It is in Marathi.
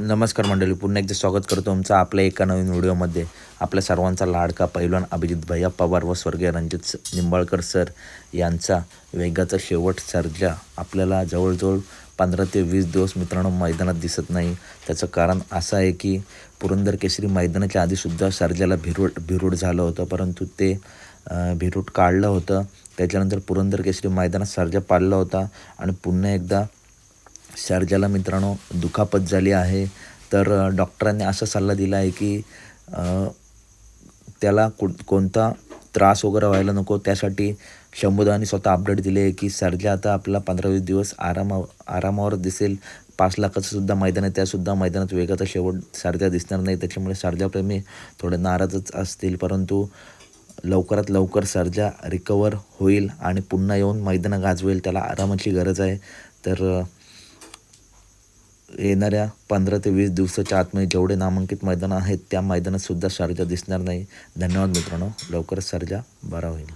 नमस्कार मंडळी, पुन्हा एकदा स्वागत करतो तुमचं आपल्या एका नवीन व्हिडिओमध्ये. आपल्या सर्वांचा लाडका पैलवान अभिजित भैया पवार व स्वर्गीय रणजित निंबाळकर सर यांचा वेगाचा शेवट सर्जा आपल्याला जवळजवळ 15 ते 20 दिवस मित्रांनो मैदानात दिसत नाही. त्याचं कारण असं आहे की पुरंदर केसरी मैदानाच्या आधीसुद्धा सर्जाला भिरूड झालं होतं, परंतु ते भिरूड काढलं होतं. त्याच्यानंतर पुरंदर केसरी मैदानात सर्जा पाळला होता आणि पुन्हा एकदा सर्जाला मित्रांनो दुखापत झाली आहे. तर डॉक्टरांनी असा सल्ला दिला आहे की त्याला कोणता त्रास वगैरे व्हायला नको, त्यासाठी शंभूदानी स्वतः अपडेट दिले आहे की सर्जा आता आपला 15-20 दिवस आरामावर दिसेल. 5 लाखाचं सुद्धा मैदान आहे, त्यासुद्धा मैदानात वेगाचा शेवट सर्जा दिसणार नाही. त्याच्यामुळे सर्जाप्रेमी थोडे नाराजच असतील, परंतु लवकरात लवकर सर्जा रिकवर होईल आणि पुन्हा येऊन मैदानं गाजवेल. त्याला आरामाची गरज आहे. तर येणाऱ्या 15 ते 20 दिवसाच्या आतमध्ये जेवढे नामांकित मैदानं आहेत त्या मैदानात सुद्धा सर्जा दिसणार नाही. धन्यवाद मित्रांनो. लवकरच सर्जा बरा होईल.